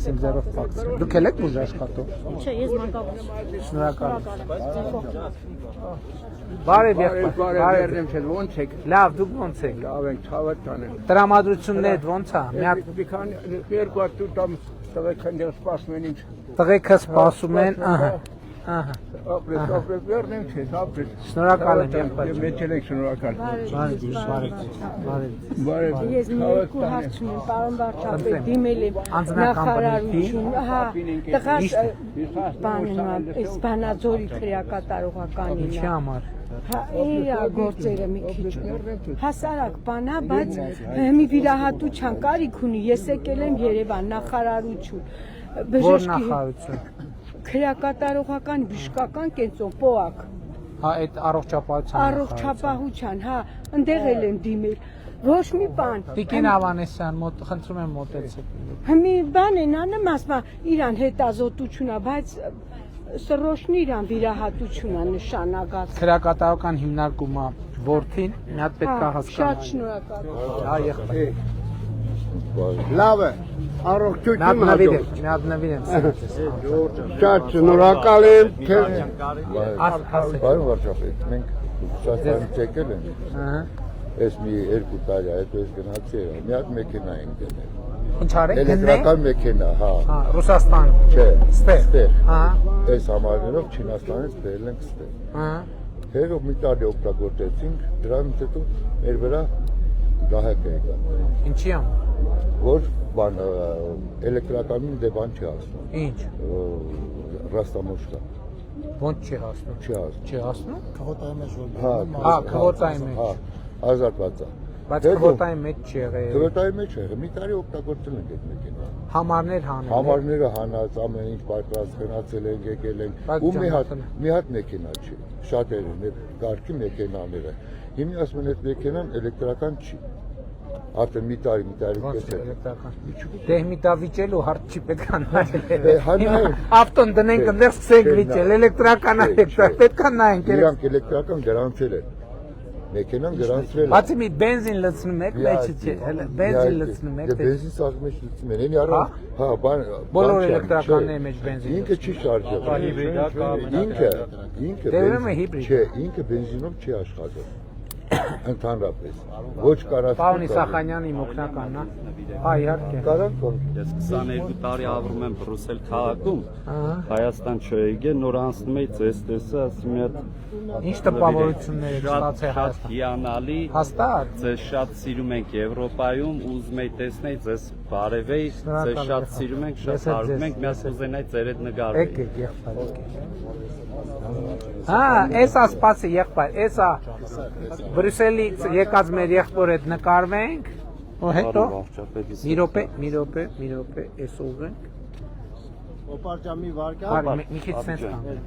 էլ ձերով պակցրել։ Դուք էլ եք ուժ աշխատող։ Չէ, ես մանկավոր եմ։ Շնորհակալ եմ։ Բարև եղբայր, ոնց եք։ լավ, դուք ոնց եք։ Լավ ենք, ցավդ տանեմ։ Տրամադրություններ ոնց է։ Մի հատ Մի քանի երկու հատ տամ տղեկ հանդերձ սպասում են ինձ։ տղեկը սպասում են, Ապրես, վերնեմ չէ, ապրես։ Շնորհակալ եմ եղբայր։ Մեծ եք շնորհակալ։ Բարև։ Ես մի երկու հարց ունեմ, պարոն վարչապետ, դիմել եմ նախարարություն, տղաս բանն այս Վանաձորի քրեակատարողականին։ Ինչի համար։ Իրա գործերը մի քիչ հասարակ բանա, բայց մի վիրահատության կարիք ունի, ես եկել եմ Երևան նախարարություն։ Որ նախարարություն։ Քրեակատարողական բժշկական կենտրոն ՊՕԱԿ։ Հա, այդ առողջապահության։ Առողջապահության, հա, ընդեղ էլ եմ դիմել։ Ոչ մի բան։ Տիկին Ավանեսյան, խնդրում եմ մոտեցեք։ Մի բան են անում, ասում իրան հետազոտությունա, բայց սրոշնի իրան վիրահատությունը նշանակած։ Քրակատարական հիմնարկումը որդին մի հատ պետք է հասկանա։ Շատ շնորհակալ։ Հա, եղբայր։ Լավ է, առողջություն հաջող։ Մի հատ նվիր եմ։ Շատ շնորհակալ եմ, քեզ։ Բարի վարչապետ, մենք Ռուսաստանից եկել ենք։ Ես մի 2 տարի հետո ես գնացի եմ, մի հատ մեքենա ենք գնել։ Ինչ արեք, էլեկտրական մեքենա, հա։ Հա, Ռուսաստան։ Չէ, ստեղ։ Հա։ Այս համարներով Չինաստանից բերել ենք ստեղ։ Հա։ Հետո մի տարի օգտագործեցինք, դրանից հետո մեր վրա գահակ եկա։ Ինչի՞ ամ։ Որ բան էլեկտրականին դե բան չի ասում։ Ինչ։ Ռաստամոշկա։ Ոնց չի հասնում։ Չի հասնում։ Քողոտայի մեջ որ։ Հա, քողոտայի մեջ։ Հա, ազատված է։ Բայց քողոտայի մեջ չի եղել։ Քողոտայի մեջ եղել, մի տարի օգտագործել ենք այդ մեքենան։ Համարներ հանել։ Համարները հանած, ամեն ինչ պայքարած գնացել ենք, եկել ենք։ Ու մի հատ մեքենա չի։ Շատերը կարգի մեքենաները։ Հիմա ասում են այդ մեքենան էլեկտրական չի։ Արդեն մի տարի կես էլեկտրական։ Տեխնիկա վիճելու հարց չի պետք է նայել։ Ավտոն դնենք այնտեղ սկսենք վիճել, էլեկտրական է, պետք է նայենք։ Իրանք էլեկտրական գրանցել են։ Մեքենան գրանցվել է։ Բացի մի բենզին լցնում եք, մեջը չի, հələ բենզին լցնում եք։ Դե բենզին սարքում մեջ լցնում են, էլի առա, հա, բան։ Բոլոր էլեկտրականների մեջ բենզին։ Ինքը չի շարժվում։ Ինքը բենզին։ Չէ, ինքը բենզինով չի աշխատում։ Ընդհանրապես ոչ կարասու Պարոն Իսախանյանի օգնականն է։ Հա, իհարկե։ Ես 22 տարի ապրում եմ Բրուսել քաղաքում։ Հայաստան չեգե նոր անցնում էի ցես տեսա, ասում եմ ինչ տպավորություններ եք ստացել Հայաստան։ Հիանալի։ Հաստատ։ Ձեզ շատ սիրում ենք Եվրոպայում, ուզում եի տեսնել ձեզ բարևեի, ձեզ շատ սիրում ենք, շատ հարվում ենք, միած կուզենայի ձեր հետ նկարվել։ Եկեք, եղբայր, Հա, էսա սպասի եղբայր, էսա Բրյուսելից եկած մեր եղբոր հետ նկարվենք, ու հետո մի րոպե, էս ուղենք։ Օպարջամի վարկա։ Մի քիչ սենց կանենք։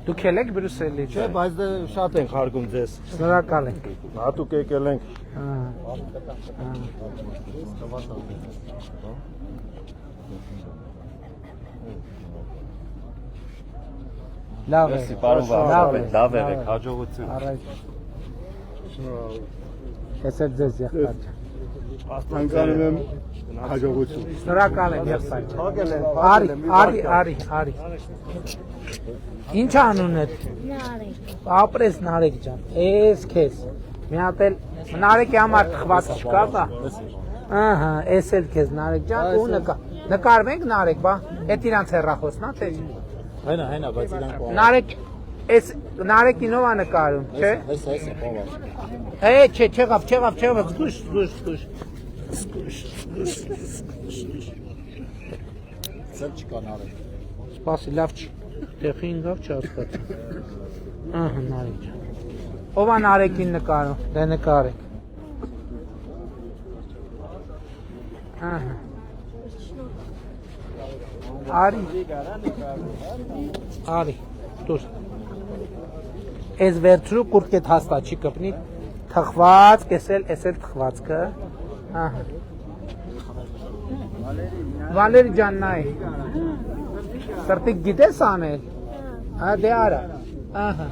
Դուք ել եք Բրյուսելի, չէ՞։ Բայց դե շատ ենք հարգում ձեզ։ Շնորհակալ ենք։ Հատուկ եկել ենք։ Լավ է, պարոն վարչապետ, լավ եղեք, հաջողություն։ Առաջ։ Ես էլ ձեզ եղբայր։ Անկանում եմ հաջողություն։ Շնորհակալ եմ եղբայր։ Արի։ Ինչ անունդ։ Նարեկ։ Ապրես Նարեկ ջան։ Էս քեզ։ Մի հատ էլ Նարեկի համար թխված չկա բա։ Ահա, էս էլ քեզ Նարեկ ջան, ու նկարվենք Նարեկ, բա։ Էդ իրանց հեռախոսն է, թե։ Հենա, բայց իրանք։ Նարեկ, էս Նարեկին ով է նկարում, չէ։ Այս է բավարար։ Չէ, չեղավ, զգուշ։ Սել չկա Նարեկ։ Սպասի, լավ չի։ Տեղին գավ չհասկացա։ Ահա Նարեկ ջան։ Ով է Նարեկին նկարում, դե նկարեք։ Ահա։ Արի, դուր։ Էս վերցրու կուրկետ հաստա չի կպնի, թխված, էս էլ թխվածքը, ահա։ Վալերի ջան նայ, սրտիկ գիտես անել, հա դե արա, ահա,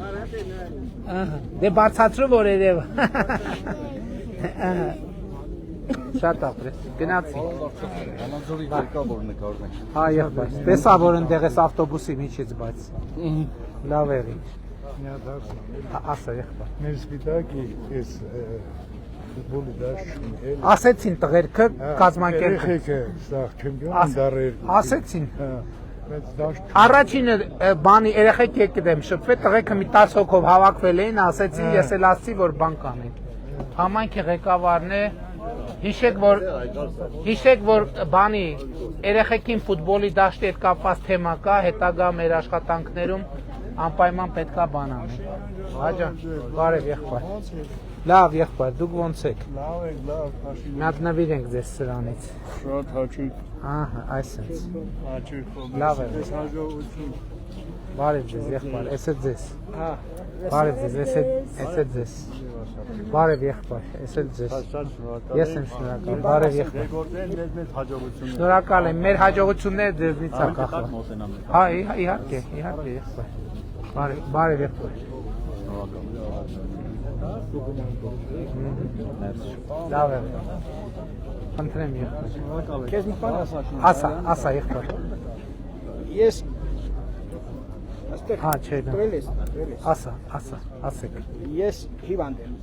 դե բացացրու որ երև, շատ ապրես, գնացի։ Հանաձորի երկա որ նկարում ենք։ Հա եղբայր, տեսա որ ընդեղ ես ավտոբուսի միջից բայց, լավ եղի։ Ասա եղբայր։ Մեր սպիտակի ես ֆուտբոլի դաշտ Ասեցին տղերքը կազմակերպ։ Երեխեքը սաղ չեմպիոն դարեր։ Ասեցին։ Բայց դաշտ Առաջինը բանի երեխեք եկել եմ շփվել, տղերքը մի 10 հոգով հավաքվել էին, ասեցին ես էլ ասացի որ բան կանենք։ Համայնքի ղեկավարն է Հիշեք, որ բանի երեխեքին ֆուտբոլի դաշտի հետ կապված թեմա կա, հետագա մեր աշխատանքներում անպայման պետքա բան անենք։ Հաջա, բարև եղբայր։ Լավ եղբայր, դուք ոնց եք։ լավ է, լավ, Մի հատ նվիրենք ձեզ սրանից։ շատ հաճույք, Ահա, այսպես։ հաճույք, Լավ է։ հաջողություն։ Բարև ձեզ եղբայր, էս է ձեզ։ Բարև ձեզ, էս է ձեզ։ Բարև եղբայր, ես էլ ձեզ։ Ես եմ շնորհակալ, բարև եղբայր։ Շնորհակալ եմ, մեր հաջողությունները ձեզնից է կախված։ Հա, իհարկե, եղբայր։ Բարև եղբայր։ Լավ է։ Խնդրեմ եղբայր։ Քեզ մի բան Ասա եղբայր։ Ես Հա, չէ։ Ասա, ասեք։ Ես հիվանդ եմ։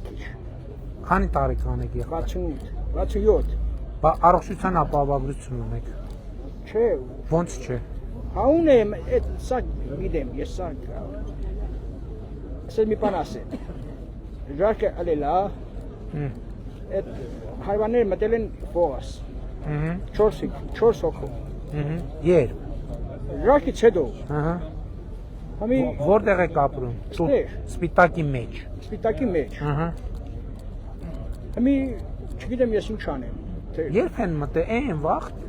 Քանի տարեկան եք եղբայր։ 67։ Բա առողջության ապահովագրություն ունեք։ Չէ։ Ոնց չէ։ Հա ունեմ, այդ սա գիտեմ, ես սա ասել մի բան ասել։ Ժարկը ալելա։ Այդ հայվանները մտել են փողաս։ 4 հոգու։ Երբ։ Ժարկից հետո։ Համի Որտեղ եք ապրում։ Սպիտակի մեջ։ Սպիտակի մեջ։ Համի չգիտեմ ես ինչ անեմ։ Երբ են մտել այն վաղտ։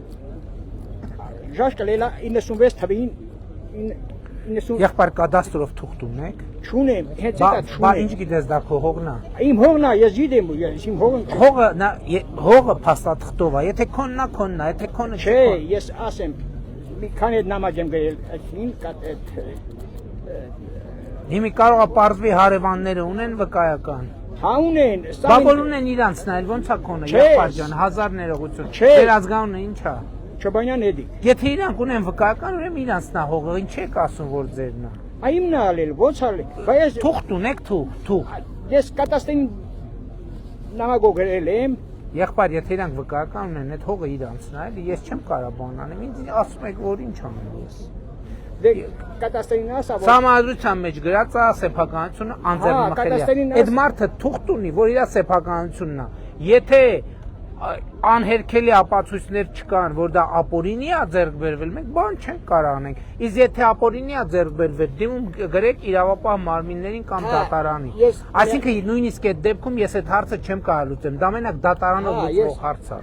Ժարկը լելա 96 թվին 90 Եղբայր կադաստրով թուղթ ունեք։ Չունեմ, հենց դա չունեմ։ Բա ինչ գիտես դա քո հողն է։ Իմ հողն է, ես գիտեմ, ես իմ հողն։ Հողը փաստաթղթով է, եթե քոնն է, քոնն է, եթե քոնը չէ, ես ասեմ, մի քանի նամակ եմ գրել, այդին կատ Հիմի կարող է պարզվի հարևանները ունեն վկայական։ Հա ունեն, Բա որ ունեն իրանցն այլ ոնց է քոնը, եղբայր ջան, 1000 ներողություն։ Ձեր ազգանունը ի՞նչ է։ Չոբանյան Էդիկ։ Եթե իրանք ունեն վկայական, ուրեմն իրանցն է հողը, ինչ եք ասում որ ձերն է։ Այմն է ալել, ո՞նց ալել։ Բայց թուղթ ունեք, թուղթ։ Ես կատաստին նամակ գրել եմ։ Եղբայր, եթե իրանք վկայական ունեն, այդ հողը իրանցն է, էլի ես չեմ կարող բան անեմ, ինձ ասում եք որ ինչ անեմ ես։ Դե կատաստերին ասա որ Սահմանադրության մեջ գրած է սեփականությունը անձեռնմխելի է։ Այդ մարդը թուղթ ունի, որ իր սեփականությունն է։ Եթե անհերքելի ապացույցներ չկան, որ դա ապօրինի է ձեռք բերվել, մենք բան չենք կարող անենք։ Իսկ եթե ապօրինի է ձեռք բերվել, դիմում գրեք իրավապահ մարմիններին կամ դատարանին։ Այսինքն նույնիսկ այդ դեպքում ես այդ հարցը չեմ կարող լուծեմ, դա մենակ դատարանով լուծվող հարց է։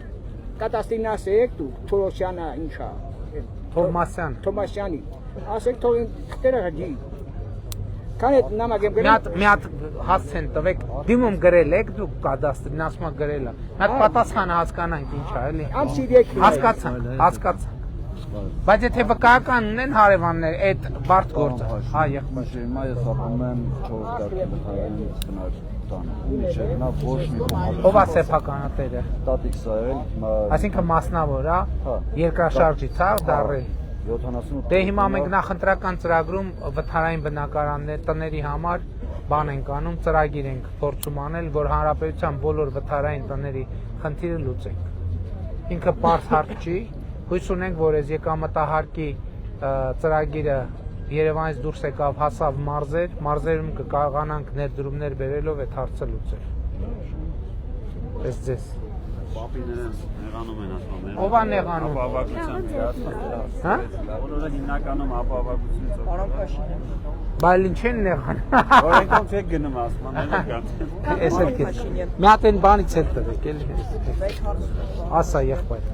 Կատաստերին ասեք դու Թորոսյանը ինչա։ Թոմասյանի։ Ասեք թող դերը գի։ Քանի նամակ եմ գրել։ Մի հատ հասցեն տվեք, դիմում գրել եք դուք կադաստրին, ասում եք գրել է։ Մի հատ պատասխանը հասկանանք ինչ է, էլի։ Հասկացանք։ Բայց եթե վկայական ունեն հարևաններ, այդ բարդ գործը, հա եղբայր։ Հիմա ես ապրում եմ 4 դարի հայրենից տան։ Ով է սեփականատերը։ Տատիկս է էլ։ Այսինքն մասնավոր, հա։ Երկրաշարժից է դառել։ 78 Դե հիմա մենք նախընտրական ծրագրում վթարային բնակարաններ տների համար բան ենք անում, ծրագիր ենք փորձում անել, որ հանրապետության բոլոր վթարային տների խնդիրը լուծենք։ Ինքը պարզ հարց չի, հույս ունենք, որ այս եկամտահարկի ծրագիրը Երևանից դուրս եկավ, հասավ մարզեր, մարզերում կկարողանանք ներդրումներ բերելով այդ հարցը լուծել։ Ես ձեզ Պապիները նեղանում են ասում։ Ով է նեղանում։ Ապահովագրության Հա? Բոլորը հիմնականում ապահովագրությունից։ Բայց ինչ են նեղանում։ Օրենքով չեք գնում ասում, Ես էլ քեզ։ Մի հատ այն բանից հետ տվեք, էլի։ Ասա եղբայր։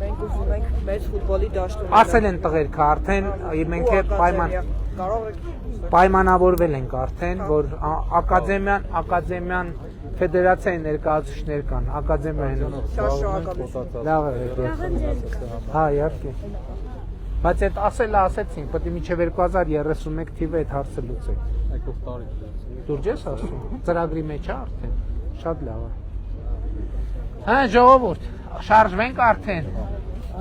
Մենք ուզում ենք մեծ ֆուտբոլի դաշտում։ Ասել են տղերքը արդեն, մենք պայմանավորվել ենք արդեն, որ ակադեմիան ֆեդերացիայի ներկայացուցիչներ կան, ակադեմիային։ Լավ է։ Հա, իհարկե։ Բայց այդ ասեցինք, պետք է մինչև 2031 թիվը այդ հարցը լուծենք։ Դուր ես ասում, ծրագրի մեջ է արդեն, շատ լավ է։ Հա, ժողովուրդ, շարժվենք արդեն։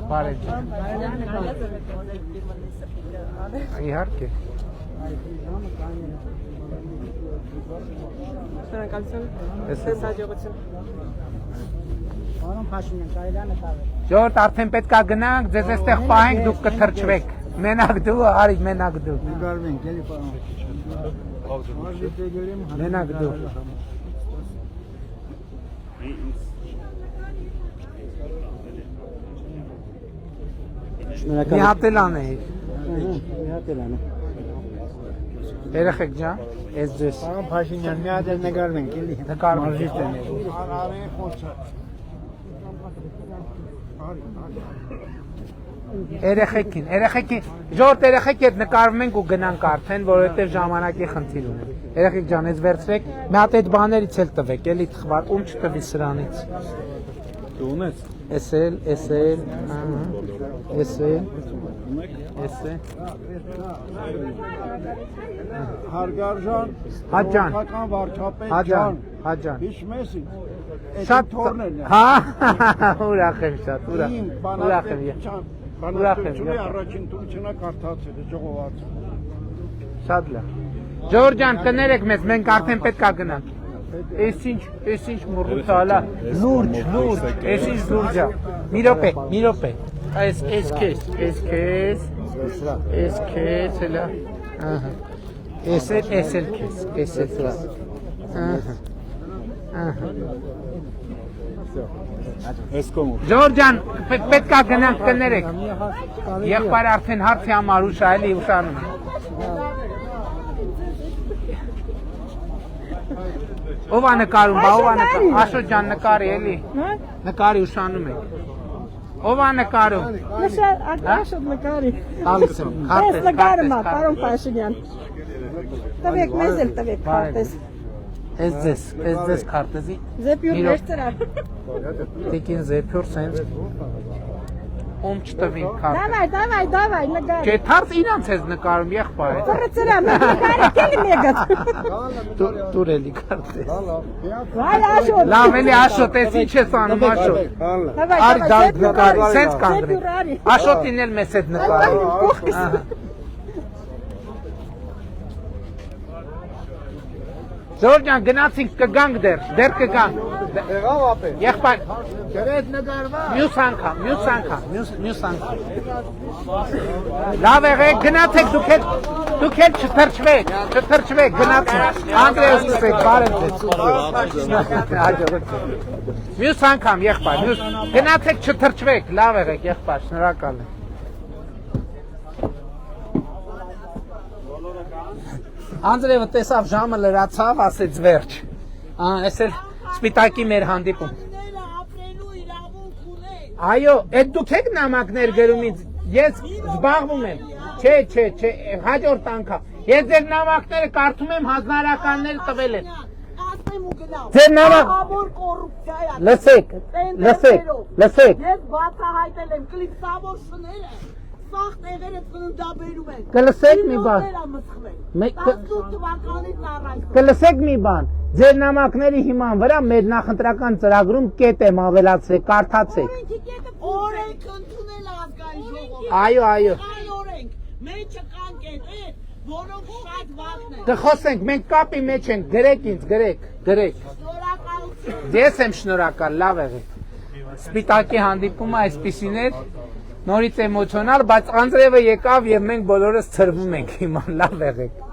Բարև ջան։ Իհարկե։ Շնորհակալություն։ Հաջողություն։ Պարոն Փաշինյան, կարելի է նկարել։ Ժողովուրդ արդեն պետք է գնանք, ձեզ այստեղ պահենք, դուք կթրջվեք։ Մենակ դու, արի մենակ դու։ Գարվենք, էլի պարոն։ Մենակ դու։ Մի հատ էլ անեի։ Մի հատ էլ անե։ Երեխեք ջան, ես ձեզ։ Պարոն Փաշինյան, մի հատ էլ նկարվենք, էլի։ Նկարվենք։ Երեխեքին, ժողովուրդ երեխեք հետ նկարվում ենք ու գնանք արդեն, որովհետև ժամանակի խնդիր ունենք։ Երեխեք ջան, այս վերցրեք, մի հատ այդ բաներից էլ տվեք, էլի թխված, ում չտվի սրանից։ Դու ունես։ Էսել, Հարգարժան, Հաջան, վարչապետ ջան, Հաջան։ հիշում ես ինձ։ Շատ թորներն են։ հա, ուրախ եմ շատ, ուրախ եմ։ Բանաստեղծությունը առաջին տունը կարդացել է ժողովածու։ Շատ լավ։ Ժողովուրդ ջան, կներեք մեզ, մենք արդեն պետք է գնանք։ Էս ինչ մռութ ալա, լուրջ, էս ինչ լուրջ է։ Մի րոպե։ Այս քեզ, հլա։ Ահա։ Էս էլ քեզ։ Ահա։ Ես կոմ։ Ժողովուրդ ջան, պետք է գնանք կներեք։ Եղբայրը արդեն հարցի համար ուշ էլի ուշանում է։ Ով է նկարում, Աշոտ ջան նկարի էլի։ Նկարի ուշանում եք։ Ով է նկարում։ Աշոտ նկարի։ Տալիս եմ, Ես նկարում եմ, պարոն Փաշինյան։ Տվեք մեզ էլ տվեք քարտեզ։ Էս ձեզ քարտեզի։ Զեպյուր վերցրա։ Տիկին զեպյուր սենց։ Ում չտվին քարտեզ։ Դավայ, նկար։ Չէ, թարս իրանց ես նկարում եղբայր։ Պրծրա, նկարի կելի մեգած։ Դուր էլի քարտեզ։ Վայ Աշոտ։ Լավ էլի Աշոտ, ես ինչ ես անում Աշոտ։ Արի դա նկարի, սենց կանգնի։ Աշոտին էլ մեզ հետ նկարի։ Ժողովուրդ ջան, գնացինք, կգանք դեռ կգանք։ Եղավ ապե։ Եղբայր, Գրետ նկարվա։ մյուս անգամ։ Լավ եղեք, գնացեք, դուք էլ չթրջվեք, գնացեք։ Անդրեյ սկսեք, բարև ձեզ։ Մյուս անգամ, եղբայր, գնացեք, չթրջվեք, լավ եղեք, եղբայր, շնորհակալ եմ։ Անդրեյը տեսավ ժամը լրացավ, ասեց վերջ։ Այս էլ սպիտակի մեր հանդիպում։ Այո, այդ դուք եք նամակներ գրում ինձ, ես զբաղվում եմ։ Չէ, հաջորդ անգամ։ Ես ձեր նամակները կարդում եմ, հանձնարարականները տվել են։ Ձեր նամակ լսեք։ Ես բացահայտել եմ կլիպսավորությունները։ Սաղ տեղերը ծննդաբերում են։ Կլսեք մի բան։ 18 թվականից առաջ։ Կլսեք մի բան։ Ձեր նամակների հիման վրա մեր նախընտրական ծրագրում կետ եմ ավելացրել, կարդացեք։ Օրենք ընդունել ազգային ժողովը։ Այո։ Օրենք, մեջը կան կետեր, որոնք շատ վաղն են։ Կխոսենք, մենք կապի մեջ ենք, գրեք ինձ, գրեք։ Շնորհակալություն։ Ես եմ շնորհակալ, լավ եղեք։ Սպիտակի հանդիպումը այսպիսին էր, նորից էմոցիոնալ, բայց Անդրեյը եկավ եւ մենք բոլորս ցրվում ենք հիմա, լավ եղեք։